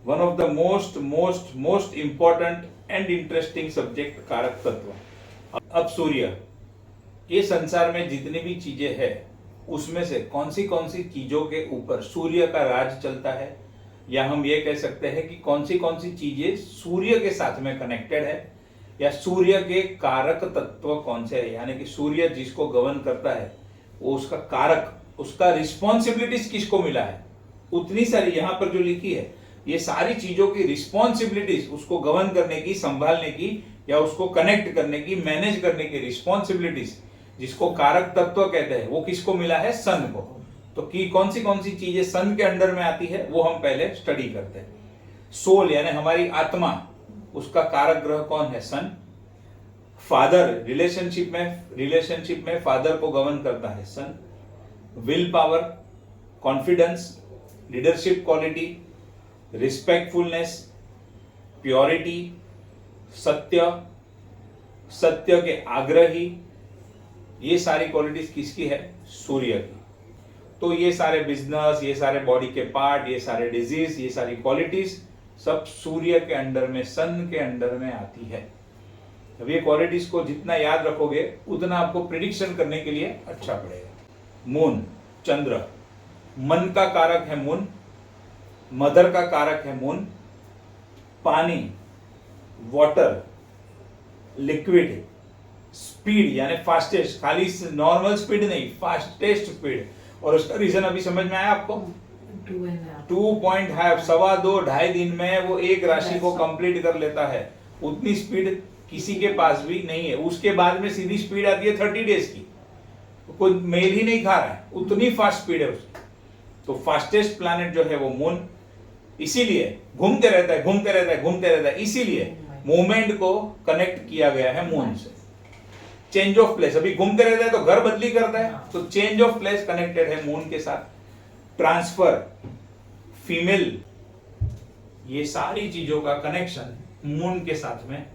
One of the most important and interesting subject कारक तत्व। अब सूर्य, ये संसार में जितनी भी चीजें हैं उसमें से कौन सी चीजों के ऊपर सूर्य का राज चलता है, या हम ये कह सकते हैं कि कौन सी चीजें सूर्य के साथ में कनेक्टेड है, या सूर्य के कारक तत्व कौन से है, यानी कि सूर्य जिसको गवर्न करता है वो उसका कारक, उसका रिस्पॉन्सिबिलिटीज किसको मिला है। उतनी सारी यहाँ पर जो लिखी है ये सारी चीजों की रिस्पॉन्सिबिलिटीज, उसको गवर्न करने की, संभालने की, या उसको कनेक्ट करने की, मैनेज करने की रिस्पॉन्सिबिलिटीज, जिसको कारक तत्व कहते हैं, वो किसको मिला है, सन को। तो कि कौन सी चीजें सन के अंडर में आती है वो हम पहले स्टडी करते हैं। सोल यानी हमारी आत्मा, उसका कारक ग्रह कौन है, सन। फादर, रिलेशनशिप में फादर को गवर्न करता है sun. Will power, confidence, leadership quality, respectfulness, purity, सत्य के आग्रही, ये सारी क्वालिटीज किसकी है, सूर्य की। तो ये सारे बिजनेस, ये सारे बॉडी के पार्ट, ये सारे डिजीज, ये सारी क्वालिटीज सब सूर्य के अंडर में, सन के अंडर में आती है। अब ये क्वालिटीज को जितना याद रखोगे उतना आपको प्रिडिक्शन करने के लिए अच्छा पड़ेगा। मून, चंद्र, मन का कारक है मून, मदर का कारक है मून। पानी, वाटर, लिक्विड, स्पीड यानी फास्टेस्ट, खाली नॉर्मल स्पीड नहीं, फास्टेस्ट स्पीड। और उसका रीजन अभी समझ में आया आपको, 2.5, 2.5 दिन में वो एक राशि को कंप्लीट कर लेता है। उतनी स्पीड किसी के पास भी नहीं है। उसके बाद में सीधी स्पीड आती है 30 डेज की, कोई मेल ही नहीं खा रहा है, उतनी फास्ट स्पीड है उसकी। तो फास्टेस्ट प्लैनेट जो है वो मून, इसीलिए घूमते रहता है, इसीलिए मूवमेंट को कनेक्ट किया गया है मून से। चेंज ऑफ प्लेस, अभी घूमते रहता है तो घर बदली करता है, तो चेंज ऑफ प्लेस कनेक्टेड है मून के साथ। ट्रांसफर, फीमेल, ये सारी चीजों का कनेक्शन मून के साथ में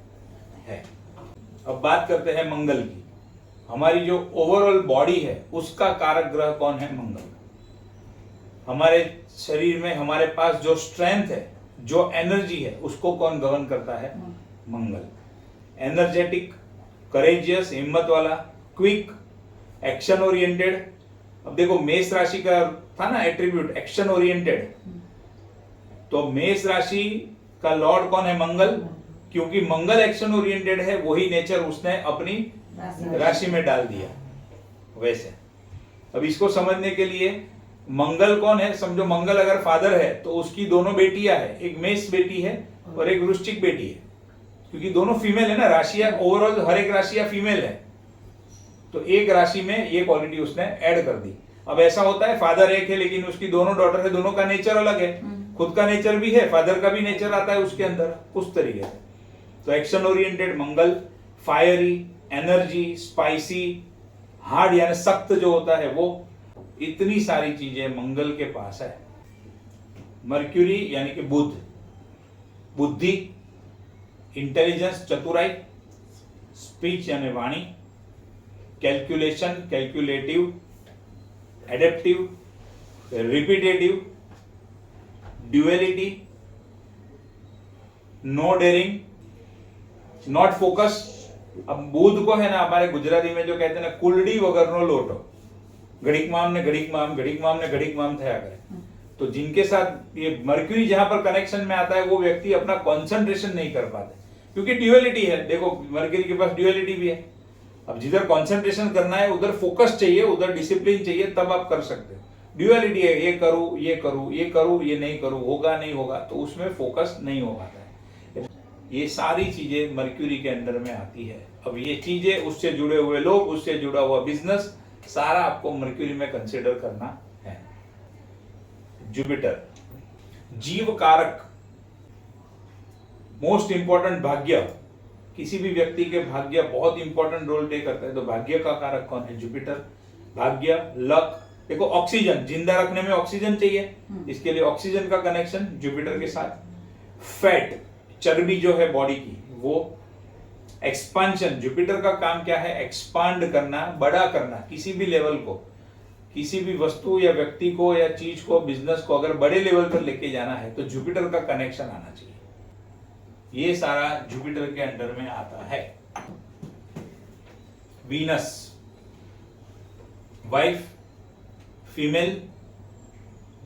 है। अब बात करते हैं मंगल की। हमारी जो ओवरऑल बॉडी है उसका कारक ग्रह कौन है, मंगल। हमारे शरीर में हमारे पास जो स्ट्रेंथ है, जो एनर्जी है, उसको कौन गवर्न करता है, मंगल। एनर्जेटिक, करेजियस, हिम्मत वाला, क्विक, एक्शन ओरिएंटेड। अब देखो मेष राशि का था ना एट्रीब्यूट, एक्शन ओरिएंटेड। तो मेष राशि का लॉर्ड कौन है, मंगल। क्योंकि मंगल एक्शन ओरिएंटेड है, वही नेचर उसने अपनी राशि में डाल दिया। वैसे अब इसको समझने के लिए मंगल कौन है, समझो मंगल अगर फादर है तो उसकी दोनों बेटियां है, एक मेष बेटी है और एक वृश्चिक बेटी है, क्योंकि दोनों फीमेल है ना, राशियां ओवरऑल हर एक राशियां फीमेल है। तो एक राशि में ये क्वालिटी उसने ऐड कर दी। अब ऐसा होता है फादर एक है लेकिन उसकी दोनों डॉटर है, दोनों का नेचर अलग है, खुद का नेचर भी है, फादर का भी नेचर आता है उसके अंदर, उस तरीके से। तो एक्शन ओरिएंटेड मंगल, फायरी, एनर्जी, स्पाइसी, हार्ड यानी सख्त जो होता है वो, इतनी सारी चीजें मंगल के पास है। मर्क्यूरी यानी कि बुध, बुद्धि, इंटेलिजेंस, चतुराई, स्पीच यानी वाणी, calculation, calculative, adaptive, repetitive, duality, no daring, not focus. अब बुध को है ना हमारे गुजराती में जो कहते हैं ना, कुलडी वगरनो लोटो, घड़ीक माम ने घड़ीक माम थया करे। तो जिनके साथ ये मर्क्यूरी जहां पर कनेक्शन में आता है वो व्यक्ति अपना कंसंट्रेशन नहीं कर पाते, क्योंकि ड्यूअलिटी है। देखो मर्क्यूरी के पास ड्यूअलिटी भी है। अब जिधर कंसंट्रेशन करना है उधर फोकस चाहिए, उधर डिसिप्लिन चाहिए, तब आप कर सकते हो। ड्यूअलिटी है, ये करूं, ये नहीं करूं, होगा नहीं होगा, तो उसमें फोकस नहीं हो पाता है। ये सारी चीजें मर्क्यूरी के अंडर में आती है। अब ये चीजें, उससे जुड़े हुए लोग, उससे जुड़ा हुआ बिजनेस, सारा आपको मर्क्यूरी में कंसिडर करना है। जुपिटर, जीव कारक, मोस्ट इंपॉर्टेंट, भाग्य। किसी भी व्यक्ति के भाग्य बहुत इंपॉर्टेंट रोल प्ले करता है। तो भाग्य का कारक कौन है, जुपिटर। भाग्य, लक, देखो ऑक्सीजन, जिंदा रखने में ऑक्सीजन चाहिए, इसके लिए ऑक्सीजन का कनेक्शन जुपिटर के साथ। फैट, चर्बी जो है बॉडी की, वो। एक्सपांशन, जुपिटर का काम क्या है, एक्सपांड करना, बड़ा करना, किसी भी लेवल को, किसी भी वस्तु या व्यक्ति को या चीज को, बिजनेस को अगर बड़े लेवल पर लेके जाना है तो जुपिटर का कनेक्शन आना चाहिए। ये सारा जुपिटर के अंडर में आता है। Venus, wife, female,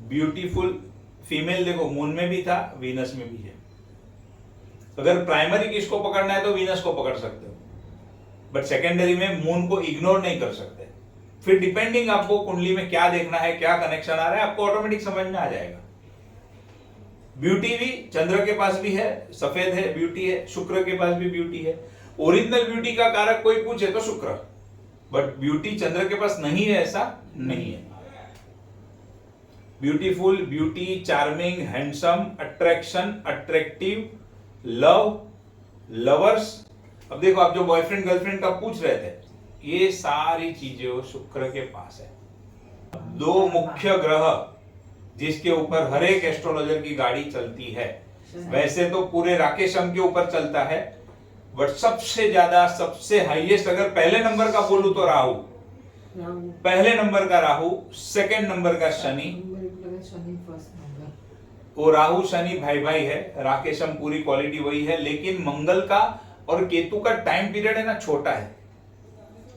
beautiful. Female देखो मून में भी था, वीनस में भी है। अगर प्राइमरी किसको पकड़ना है तो वीनस को पकड़ सकते हो, बट सेकेंडरी में मून को इग्नोर नहीं कर सकते। फिर डिपेंडिंग आपको कुंडली में क्या देखना है, क्या कनेक्शन आ रहा है, आपको ऑटोमेटिक समझ में आ जाएगा। ब्यूटी भी चंद्र के पास भी है, सफेद है, ब्यूटी है। शुक्र के पास भी ब्यूटी है। ओरिजिनल ब्यूटी का कारक कोई पूछे तो शुक्र, बट ब्यूटी चंद्र के पास नहीं है ऐसा नहीं है। Beautiful, beauty, charming, handsome, attraction, attractive, love, lovers. अब देखो, आप जो बॉयफ्रेंड गर्लफ्रेंड का पूछ रहे थे, ये सारी चीजें शुक्र के पास है। दो मुख्य ग्रह जिसके ऊपर हर एक एस्ट्रोलॉजर की गाड़ी चलती है। वैसे तो पूरे राकेशम के ऊपर चलता है, बट सबसे ज्यादा, सबसे हाईएस्ट अगर पहले नंबर का बोलूं तो राहु। पहले नंबर का राहु, सेकंड नंबर का शनि। वो राहु शनि भाई भाई है, राकेशम पूरी क्वालिटी वही है, लेकिन मंगल का और केतु का टाइम पीरियड है ना छोटा है।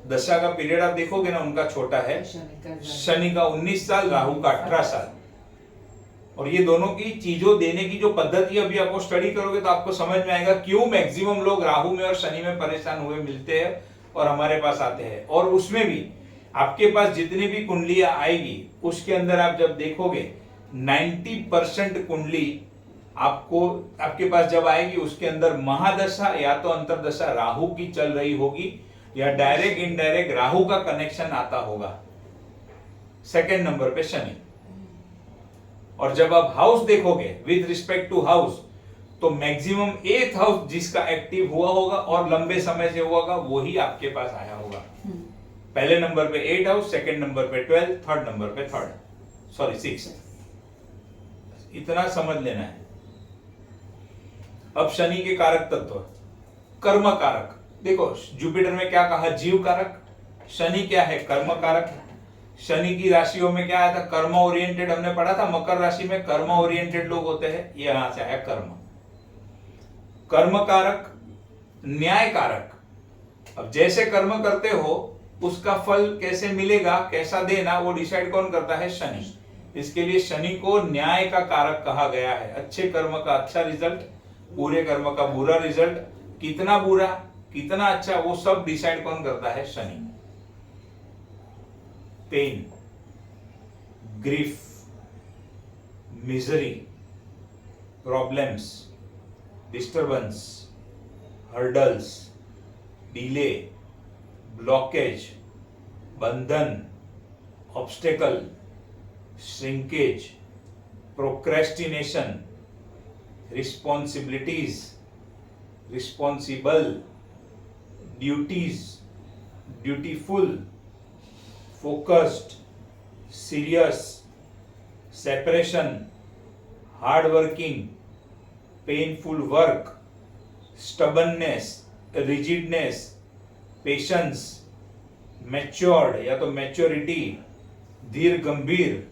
दशा का पीरियड आप देखोगे ना, उनका छोटा है। शनि का 19 साल, राहु का 18 साल। और ये दोनों की चीजों देने की जो पद्धति अभी आपको स्टडी करोगे तो आपको समझ में आएगा क्यों मैक्सिमम लोग राहु में और शनि में परेशान हुए मिलते हैं और हमारे पास आते हैं। और उसमें भी आपके पास जितनी भी कुंडलियां आएगी उसके अंदर आप जब देखोगे 90% कुंडली आपको, आपके पास जब आएगी उसके अंदर महादशा या तो अंतरदशा राहु की चल रही होगी, या डायरेक्ट इनडायरेक्ट राहु का कनेक्शन आता होगा। सेकंड नंबर पे शनि। और जब आप हाउस देखोगे विद रिस्पेक्ट टू हाउस, तो मैक्सिमम 8th हाउस जिसका एक्टिव हुआ होगा और लंबे समय से हुआ होगा वही आपके पास आया होगा। पहले नंबर पे 8th हाउस, सेकंड नंबर पे 12, थर्ड नंबर पे 6। इतना समझ लेना है। अब शनि के कारक तत्व, कर्म कारक। देखो जुपिटर में क्या कहा, जीव कारक। शनि क्या है, कर्म कारक। शनि की राशियों में क्या आया था, कर्म ओरिएंटेड। हमने पढ़ा था मकर राशि में कर्म ओरिएंटेड लोग होते हैं, ये यहां से आया कर्म। कर्म कारक, न्याय कारक। अब जैसे कर्म करते हो उसका फल कैसे मिलेगा, कैसा देना, वो डिसाइड कौन करता है, शनि। इसके लिए शनि को न्याय का कारक कहा गया है। अच्छे कर्म का अच्छा रिजल्ट, बुरे कर्म का बुरा रिजल्ट, कितना बुरा कितना अच्छा वो सब डिसाइड कौन करता है, Shani. Pain, grief, misery, problems, disturbance, hurdles, delay, blockage, बंधन, obstacle, shrinkage, procrastination, responsibilities, responsible, duties, dutiful, focused, serious, separation, hard working, painful work, stubbornness, rigidness, patience, matured या तो मैच्योरिटी, धीर गंभीर,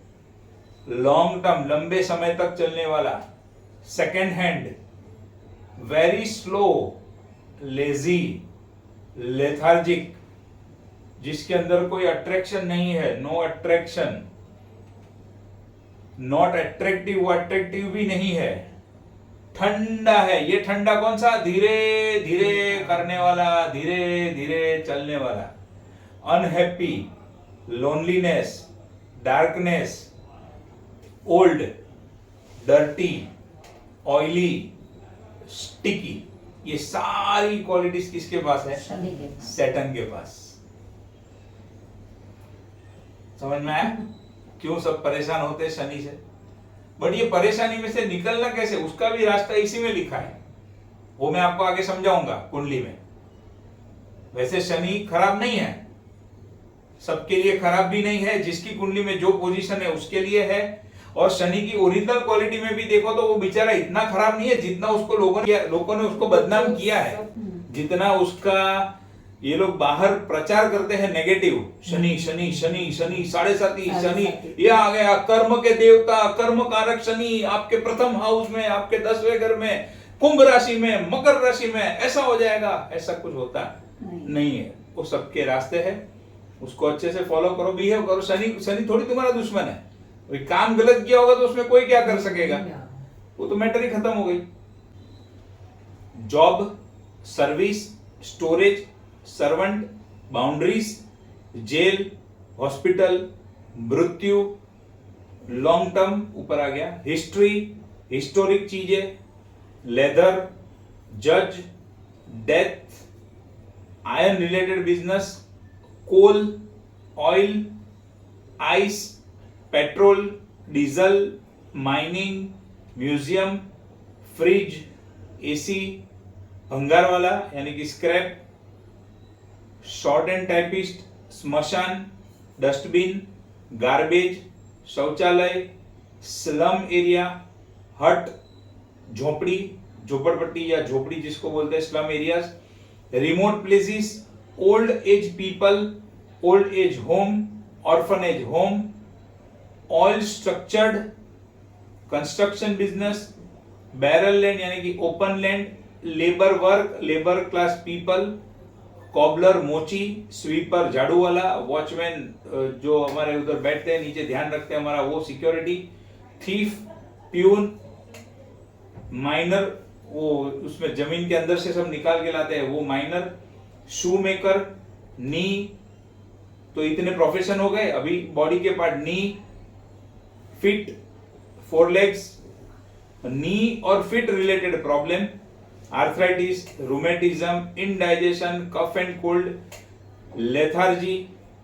लॉन्ग टर्म लंबे समय तक चलने वाला, second hand, very slow, lazy, lethargic, जिसके अंदर कोई अट्रैक्शन नहीं है, नो अट्रैक्शन, नॉट अट्रैक्टिव, वो अट्रैक्टिव भी नहीं है, ठंडा है। ये ठंडा कौन सा, धीरे धीरे करने वाला, धीरे धीरे चलने वाला। Unhappy, loneliness, darkness, old, dirty, oily, sticky, ये सारी क्वालिटीज किसके पास है, सैटर्न के पास। समझ में आया क्यों सब परेशान होते हैं शनि से। बट ये परेशानी में से निकलना कैसे, उसका भी रास्ता इसी में लिखा है, वो मैं आपको आगे समझाऊंगा कुंडली में। वैसे शनि खराब नहीं है, सबके लिए खराब भी नहीं है, जिसकी कुंडली में जो पोजीशन है उसके लिए है। और शनि की ओरिजिनल क्वालिटी में भी देखो तो वो बेचारा इतना खराब नहीं है जितना उसको लोगों ने उसको बदनाम किया है, जितना उसका ये लोग बाहर प्रचार करते हैं नेगेटिव, शनि शनि शनि शनि, 7.5 शनि, ये आ गया कर्म के देवता, कर्म कारक शनि आपके प्रथम हाउस में, आपके 10वें घर में, कुंभ राशि में, मकर राशि में, ऐसा हो जाएगा। ऐसा कुछ होता नहीं है। वो सबके रास्ते हैं, उसको अच्छे से फॉलो करो, बिहेव करो। शनि थोड़ी तुम्हारा दुश्मन है। काम गलत किया होगा तो उसमें कोई क्या कर सकेगा, वो तो मैटर ही खत्म हो गई। Job, service, storage, servant, boundaries, jail, hospital, मृत्यु, लॉन्ग टर्म ऊपर आ गया, हिस्ट्री, हिस्टोरिक चीजें, लेदर, जज, death, iron related business, coal, oil, ice, petrol, diesel, mining, museum, fridge, AC, भंगार वाला यानी कि स्क्रैप, शॉर्ट एंड टाइपिस्ट, स्मशान, डस्टबिन, गार्बेज, शौचालय, स्लम एरिया, हट, झोपड़ी, झोपड़पट्टी या झोपड़ी जिसको बोलते हैं, slum areas, remote places, old age people, old age home, orphanage home, oil structured, construction business, barrel land यानी कि open land, labour work, labour class people, cobbler, मोची, स्वीपर, झाड़ू वाला, वॉचमैन जो हमारे उधर बैठते हैं नीचे ध्यान रखते हैं हमारा, वो सिक्योरिटी, थीफ, प्यून, माइनर, वो उसमें जमीन के अंदर से सब निकाल के लाते हैं वो माइनर, शू मेकर, नी, तो इतने प्रोफेशन हो गए। अभी बॉडी के part, knee, feet, 4 legs, knee और feet related problem, arthritis, rheumatism, indigestion, cough and cold, lethargy,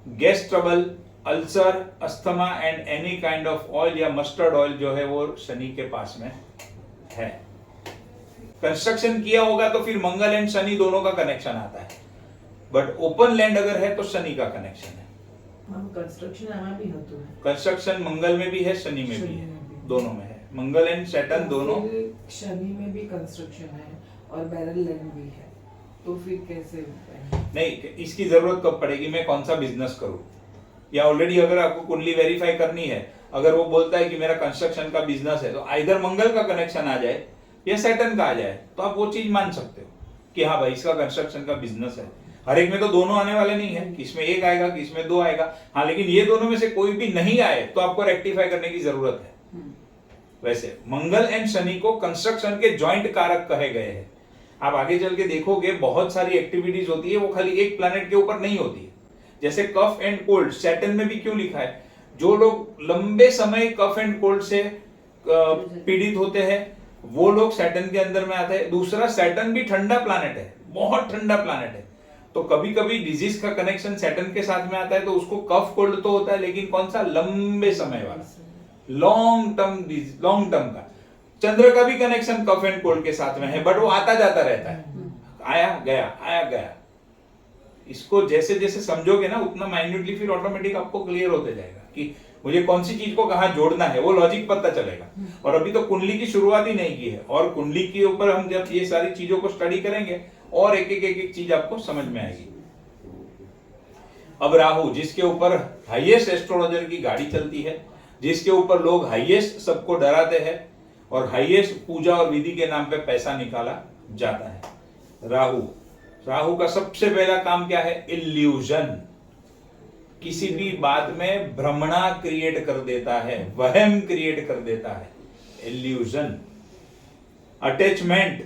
gas trouble, ulcer, asthma and any kind of oil या मस्टर्ड ऑयल जो है वो शनि के पास में है। कंस्ट्रक्शन किया होगा तो फिर मंगल एंड शनि दोनों का कनेक्शन आता है, बट ओपन लैंड अगर है तो शनि का कनेक्शन है। कंस्ट्रक्शन मंगल में भी है, शनि में भी है, दोनों में है। मंगल एंड सैटर्न दोनों। शनि में भी कंस्ट्रक्शन है और बैरल लैंड भी है, तो फिर कैसे नहीं, इसकी जरूरत कब पड़ेगी, मैं कौन सा बिजनेस करूं, या ऑलरेडी अगर आपको कुंडली वेरीफाई करनी है, अगर वो बोलता है कि मेरा कंस्ट्रक्शन का बिजनेस है, तो आइदर मंगल का कनेक्शन आ जाए या सैटर्न का आ जाए, तो आप वो चीज मान सकते हो कि हाँ भाई इसका कंस्ट्रक्शन का बिजनेस है। हर एक में तो दोनों आने वाले नहीं है, किसमें एक आएगा किसमें 2 आएगा। हाँ, लेकिन ये दोनों में से कोई भी नहीं आए तो आपको रेक्टिफाई करने की जरूरत है। वैसे मंगल एंड शनि को कंस्ट्रक्शन के जॉइंट कारक कहे गए हैं। आप आगे चल के देखोगे बहुत सारी एक्टिविटीज होती है, वो खाली एक प्लैनेट के ऊपर नहीं होती है। जैसे कफ एंड कोल्ड सैटर्न में भी क्यों लिखा है, जो लोग लंबे समय कफ एंड कोल्ड से पीड़ित होते हैं वो लोग सैटर्न के अंदर में आते हैं। दूसरा, सैटर्न भी ठंडा प्लैनेट है, बहुत ठंडा प्लैनेट है, तो कभी कभी डिजीज का कनेक्शन सैटर्न के साथ में आता है, तो उसको कफ कोल्ड तो होता है, लेकिन कौन सा, लंबे समय वाला, लॉन्ग टर्म का। चंद्र का भी कनेक्शन कफ एंड कोल्ड के साथ में है, बट वो आता जाता रहता है, आया गया। इसको जैसे जैसे समझोगे ना उतना माइन्यूटली फिर ऑटोमेटिक आपको क्लियर होते जाएगा कि मुझे कौन सी चीज को कहां जोड़ना है, वो लॉजिक पता चलेगा। और अभी तो कुंडली की शुरुआत ही नहीं की है, और कुंडली के ऊपर हम जब ये सारी चीजों को स्टडी करेंगे और एक एक चीज आपको समझ में आएगी। अब राहु, जिसके ऊपर हाईएस्ट एस्ट्रोलॉजर की गाड़ी चलती है, जिसके ऊपर लोग हाईएस्ट सबको डराते हैं और हाईएस्ट पूजा और विधि के नाम पे पैसा निकाला जाता है, राहु का सबसे पहला काम क्या है, इल्यूजन। किसी भी बात में भ्रमणा क्रिएट कर देता है, वहम क्रिएट कर देता है, illusion. Attachment,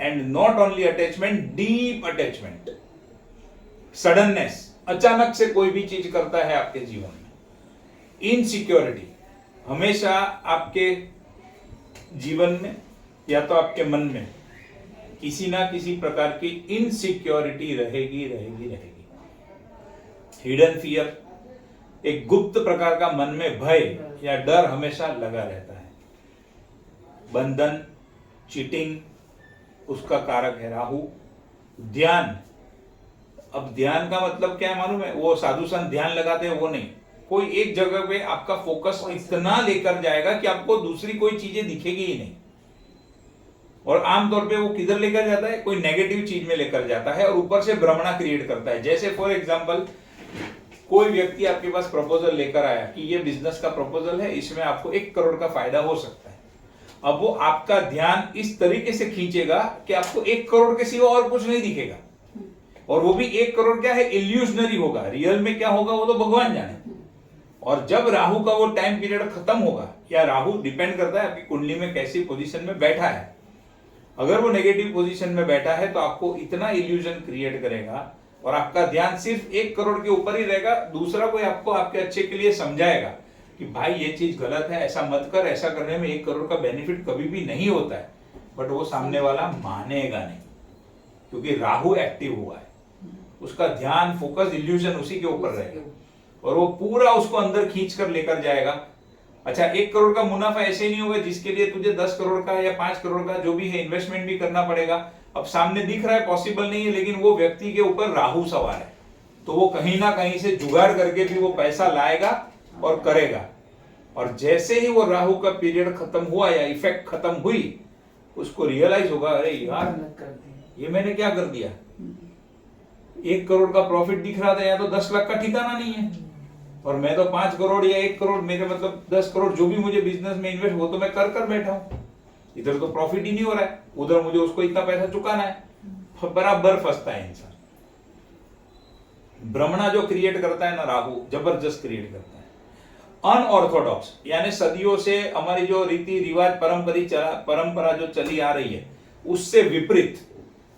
and not only attachment, deep attachment, suddenness, अचानक से कोई भी चीज करता है आपके जीवन में। इनसिक्योरिटी, हमेशा आपके जीवन में या तो आपके मन में किसी ना किसी प्रकार की इनसिक्योरिटी रहेगी। हिडन फियर, एक गुप्त प्रकार का मन में भय या डर हमेशा लगा रहता है। बंधन, चीटिंग, उसका कारक है राहु। ध्यान, अब ध्यान का मतलब क्या है मालूम है, वो साधु संत ध्यान लगाते हैं वो नहीं, कोई एक जगह पे आपका फोकस इतना लेकर जाएगा कि आपको दूसरी कोई चीजें दिखेगी ही नहीं। और आमतौर पे वो किधर लेकर जाता है, कोई नेगेटिव चीज में लेकर जाता है और ऊपर से भ्रमणा क्रिएट करता है। जैसे फॉर एग्जांपल कोई व्यक्ति आपके पास प्रपोजल लेकर आया कि ये बिजनेस का प्रपोजल है, इसमें आपको 1 करोड़ का फायदा हो सकता है। अब वो आपका ध्यान इस तरीके से खींचेगा कि आपको 1 करोड़ के सिवा और कुछ नहीं दिखेगा, और वो भी 1 करोड़ क्या है, इल्यूजनरी होगा, रियल में क्या होगा वो तो भगवान जाने। और जब राहु का वो टाइम पीरियड खत्म होगा, या राहु डिपेंड करता है आपकी कुंडली में कैसी पोजीशन में बैठा है, अगर वो नेगेटिव पोजीशन में बैठा है तो आपको इतना इल्यूजन क्रिएट करेगा और आपका ध्यान सिर्फ 1 करोड़ के ऊपर ही रहेगा। दूसरा कोई आपको आपके अच्छे के लिए समझाएगा कि भाई ये चीज गलत है, ऐसा मत कर, ऐसा करने में 1 करोड़ का बेनिफिट कभी भी नहीं होता है, बट वो सामने वाला मानेगा नहीं, क्योंकि राहु एक्टिव हुआ है, उसका ध्यान फोकस इल्यूजन उसी के ऊपर रहेगा और वो पूरा उसको अंदर खींच कर लेकर जाएगा। अच्छा, 1 करोड़ का मुनाफा ऐसे ही नहीं होगा जिसके लिए तुझे 10 करोड़ का या 5 करोड़ का जो भी है इन्वेस्टमेंट भी करना पड़ेगा। अब सामने दिख रहा है पॉसिबल नहीं है, लेकिन वो व्यक्ति के ऊपर राहु सवार है, तो वो कहीं ना कहीं से जुगाड़ करके भी वो पैसा लाएगा और करेगा। और जैसे ही वो राहु का पीरियड खत्म हुआ या इफेक्ट खत्म हुई, उसको रियलाइज होगा, अरे यार ये मैंने क्या कर दिया, 1 करोड़ का प्रॉफिट दिख रहा था, या तो 10 लाख का ठिकाना नहीं है, और मैं तो 5 करोड़ या 1 करोड़, मेरे मतलब 10 करोड़ जो भी मुझे बिजनेस में इन्वेस्ट, वो तो मैं कर बैठा हूं, इधर तो प्रॉफिट ही नहीं हो रहा है, उधर मुझे उसको इतना पैसा चुकाना है, बराबर फंसता है इंसान। भ्रमणा जो क्रिएट करता है ना राहु, जबरदस्त क्रिएट करता है। अनऑर्थोडॉक्स यानी सदियों से हमारी जो रीति रिवाज परंपरा जो चली आ रही है, उससे विपरीत,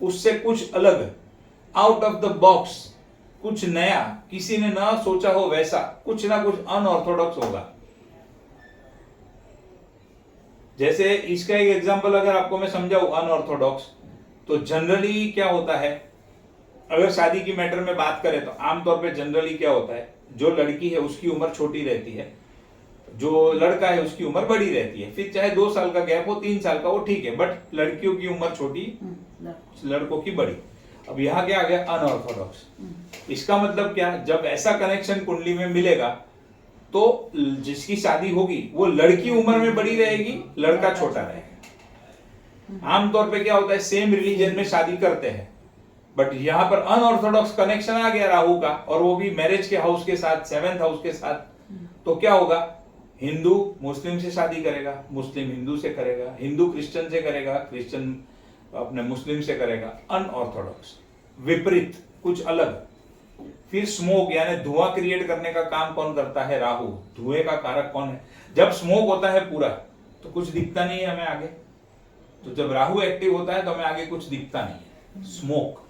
उससे कुछ अलग, आउट ऑफ द बॉक्स, कुछ नया, किसी ने ना सोचा हो वैसा, कुछ ना कुछ अनऑर्थोडॉक्स होगा। जैसे इसका एक एग्जांपल अगर आपको मैं समझाऊं अनऑर्थोडॉक्स, तो जनरली क्या होता है, अगर शादी की मैटर में बात करें तो आमतौर पे जनरली क्या होता है, जो लड़की है उसकी उम्र छोटी रहती है, जो लड़का है उसकी उम्र बड़ी रहती है, फिर चाहे 2 साल का गैप हो, 3 साल का, वो ठीक है, बट लड़कियों की उम्र छोटी, लड़कों की बड़ी। अब यहाँ क्या आ गया, अनऑर्थोडॉक्स। इसका मतलब क्या, जब ऐसा कनेक्शन कुंडली में मिलेगा तो जिसकी शादी होगी वो लड़की उम्र में बड़ी रहेगी, लड़का छोटा रहेगा। आमतौर पे क्या होता है, सेम रिलीजन में शादी करते हैं, बट यहाँ पर अनऑर्थोडॉक्स कनेक्शन आ गया राहु का, और वो भी मैरिज के हाउस के साथ, 7th हाउस के साथ, तो क्या होगा, हिंदू मुस्लिम से शादी करेगा, मुस्लिम हिंदू से करेगा, हिंदू क्रिश्चियन से करेगा, क्रिश्चियन अपने मुस्लिम से करेगा। अनऑर्थोडॉक्स, विपरीत, कुछ अलग। फिर स्मोक यानी धुआं क्रिएट करने का काम कौन करता है, राहु। धुएं का कारक कौन है, जब स्मोक होता है पूरा तो कुछ दिखता नहीं है हमें आगे, तो जब राहु एक्टिव होता है तो हमें आगे कुछ दिखता नहीं है। स्मोक,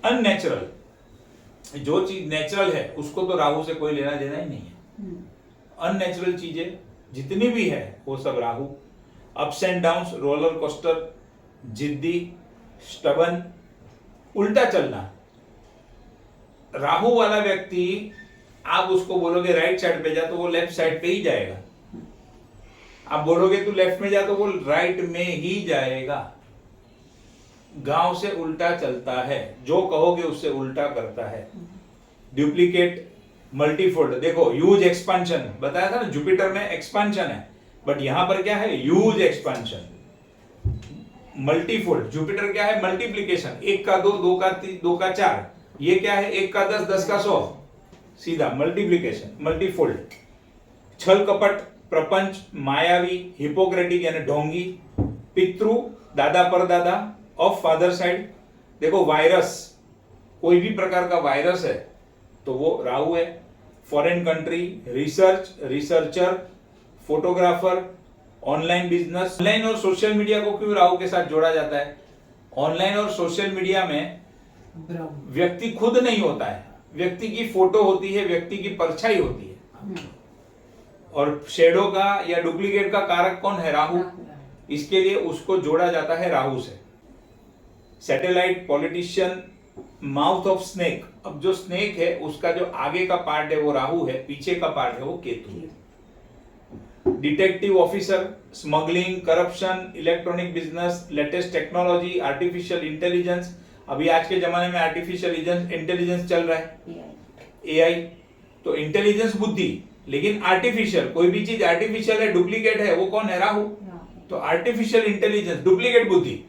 अननेचुरल, जो चीज नेचुरल है उसको तो राहु से कोई लेना देना ही नहीं है। अननेचुरल चीजें जितनी भी है वो सब Rahu. Ups and downs, roller coaster, जिद्दी, स्टबन, उल्टा चलना। राहु वाला व्यक्ति, आप उसको बोलोगे राइट साइड पे जा तो वो लेफ्ट साइड पे ही जाएगा, आप बोलोगे तू लेफ्ट में जा तो वो राइट में ही जाएगा। गांव से उल्टा चलता है, जो कहोगे उससे उल्टा करता है। डुप्लीकेट, मल्टीफोल्ड, देखो ह्यूज एक्सपेंशन बताया था ना, जुपिटर में एक्सपेंशन है, बट यहां पर क्या है, ह्यूज एक्सपेंशन। मल्टीफोल्ड, जुपिटर क्या है, मल्टीप्लीकेशन, 1 का 2, 2 का 3, 2 का 4, ये क्या है, 1 का 10, 10 का 100, सीधा मल्टीप्लीकेशन, मल्टीफोल्ड। छल कपट, प्रपंच, मायावी, हिपोक्रेटिक यानी ढोंगी, पितृ, दादा परदादा ऑफ फादर साइड। देखो वायरस, कोई भी प्रकार का वायरस है तो वो राहु है। Foreign country, research, researcher, photographer, online business. Online और सोशल मीडिया को क्यों राहु के साथ जोड़ा जाता है, ऑनलाइन और सोशल मीडिया में व्यक्ति खुद नहीं होता है, व्यक्ति की फोटो होती है, व्यक्ति की परछाई होती है, और शेडो का या डुप्लीकेट का कारक कौन है, राहु। इसके लिए उसको जोड़ा जाता है राहु से। Satellite, politician, mouth of snake. अब जो स्नेक है उसका जो आगे का पार्ट है वो राहु है, पीछे का पार्ट है वो Ketu. Detective officer, smuggling, corruption, electronic business, latest technology, artificial intelligence. अभी आज के जमाने में आर्टिफिशियल इंटेलिजेंस चल रहा है, एआई, तो इंटेलिजेंस बुद्धि, लेकिन आर्टिफिशियल, कोई भी चीज आर्टिफिशियल है, डुप्लीकेट है, वो कौन है, राहु। तो आर्टिफिशियल इंटेलिजेंस, डुप्लीकेट बुद्धि,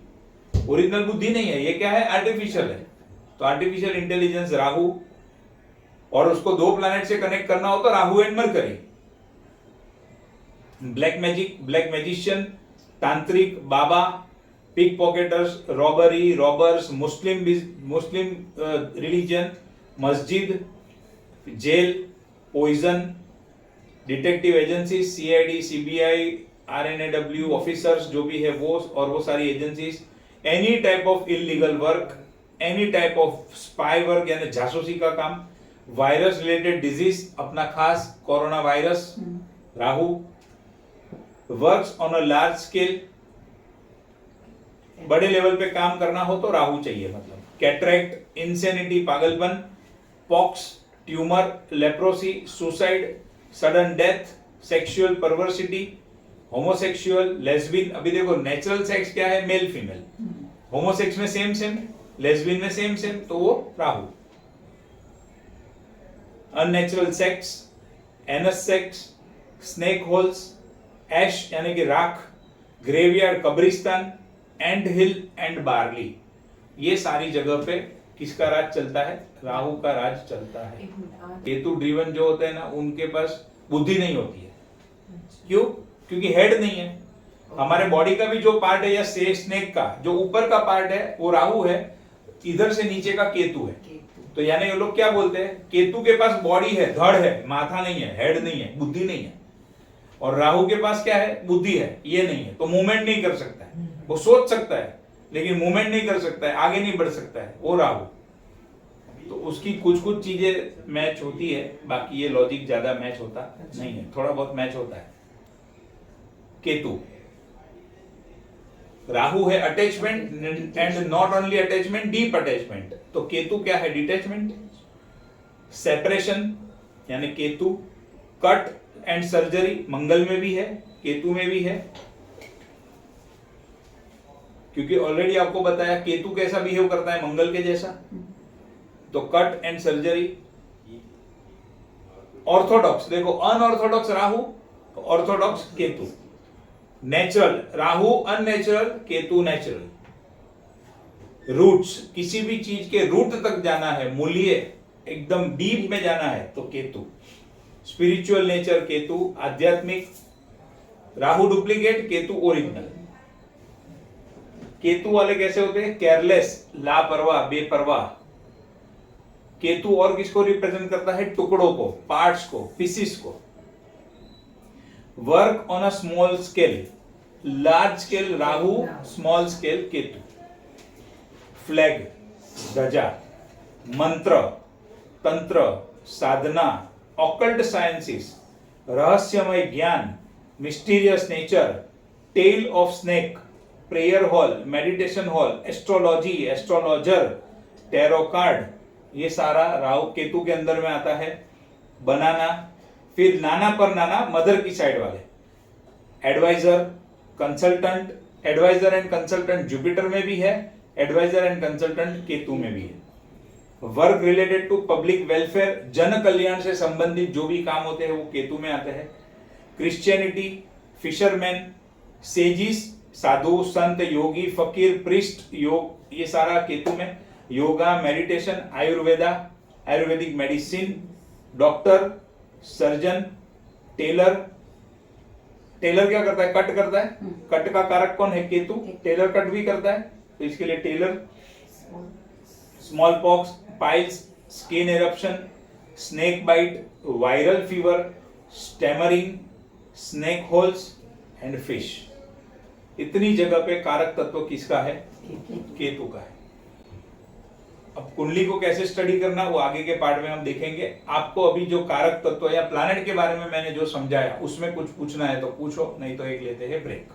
ओरिजिनल बुद्धि नहीं है, ये क्या है, आर्टिफिशियल है। तो आर्टिफिशियल इंटेलिजेंस राहु, और उसको 2 प्लैनेट से कनेक्ट करना हो तो Rahu and Mercury. Black magic, black magician, तांत्रिक, बाबा, pick pocketers, robbery, robbers, Muslim religion, मस्जिद, jail, poison, detective agency, CID, CBI, RNAW officers जो भी है वो, और वो सारी agencies, any type of illegal work, any type of spy work यानी जासूसी का काम, वायरस रिलेटेड डिजीज, अपना खास corona virus, Rahu, works on a large scale, बड़े लेवल पे काम करना हो तो राहु चाहिए, मतलब कैटरेक्ट, इंसेनिटी, पागलपन, pox, tumour, leprosy, suicide, sudden death, sexual perversity, homosexual, lesbian. अभी देखो नेचुरल सेक्स क्या है, मेल फीमेल, होमोसेक्स में सेम सेम, लेस्बियन में सेम सेम, तो वो Rahu. Unnatural sex, anus sex, snake holes, ash यानी कि राख, ग्रेवयार्ड कब्रिस्तान, एंड हिल एंड बार्ली, ये सारी जगह पे किसका राज चलता है, राहु का राज चलता है। केतु ड्रीवन जो होते हैं ना, उनके पास बुद्धि नहीं होती है। क्यों? क्योंकि हेड नहीं है। हमारे बॉडी का भी जो पार्ट है, या स्नेक का जो ऊपर का पार्ट है वो राहु है, इधर से नीचे का केतु है। तो यानी ये लोग क्या बोलते हैं, केतु के पास बॉडी है, धड़ है, माथा नहीं है, हेड नहीं है, बुद्धि नहीं है। और राहु के पास क्या है, बुद्धि है, ये नहीं है, तो मूवमेंट नहीं कर सकता है। वो सोच सकता है लेकिन मूवमेंट नहीं कर सकता है, आगे नहीं बढ़ सकता है, वो राहु। तो उसकी कुछ कुछ चीजें मैच होती है, बाकी ये लॉजिक ज्यादा मैच होता नहीं है, थोड़ा बहुत मैच होता है। केतु, राहु है attachment, and not only attachment, deep attachment. तो केतु क्या है, डिटैचमेंट, सेपरेशन, यानी केतु, कट एंड सर्जरी, मंगल में भी है, केतु में भी है। क्योंकि ऑलरेडी आपको बताया केतु कैसा बिहेव करता है, मंगल के जैसा। तो कट एंड सर्जरी। ऑर्थोडॉक्स, देखो unorthodox Rahu, orthodox Ketu. Natural Rahu, unnatural Ketu natural. Roots, किसी भी चीज के रूट तक जाना है, मूल्य एकदम डीप में जाना है तो केतु। स्पिरिचुअल नेचर केतु, आध्यात्मिक। Rahu duplicate, Ketu original. केतु वाले कैसे होते हैं, केयरलेस, लापरवाह, बेपरवाह। केतु और किसको रिप्रेजेंट करता है, टुकड़ों को, पार्ट्स को, पीसीस को। Work on a small scale, large scale Rahu, small scale Ketu. Flag, ध्वजा, मंत्र, तंत्र, साधना, ऑकल्ट साइंसेस, रहस्यमय ज्ञान, mysterious nature, tale of snake, prayer hall, meditation hall, astrology, astrologer, tarot card, ये सारा राहु केतु के अंदर में आता है। बनाना, फिर नाना पर नाना, मदर की साइड वाले। Adviser, consultant, adviser and consultant Jupiter में भी है, एडवाइजर एंड कंसल्टेंट केतु में भी है। Work related to public welfare, जन कल्याण से संबंधित जो भी काम होते हैं वो केतु में आते हैं। क्रिश्चियनिटी, फिशरमैन, सेजिस, साधु, संत, योगी, फकीर, प्रिस्ट, योग, ये सारा केतु में। Yoga, meditation, Ayurveda, Ayurvedic medicine, doctor, surgeon, tailor. Tailor क्या करता है, कट करता है। कट का कारक कौन है, केतु। टेलर कट भी करता है, तो इसके लिए tailor. Smallpox, piles, skin eruption, snake bite, viral fever, stammering, snake holes and fish. इतनी जगह पे कारक तत्व किसका है, केतु का है। अब कुंडली को कैसे स्टडी करना वो आगे के पार्ट में हम देखेंगे। आपको अभी जो कारक तत्व या प्लैनेट के बारे में मैंने जो समझाया उसमें कुछ पूछना है तो पूछो, नहीं तो एक लेते हैं ब्रेक।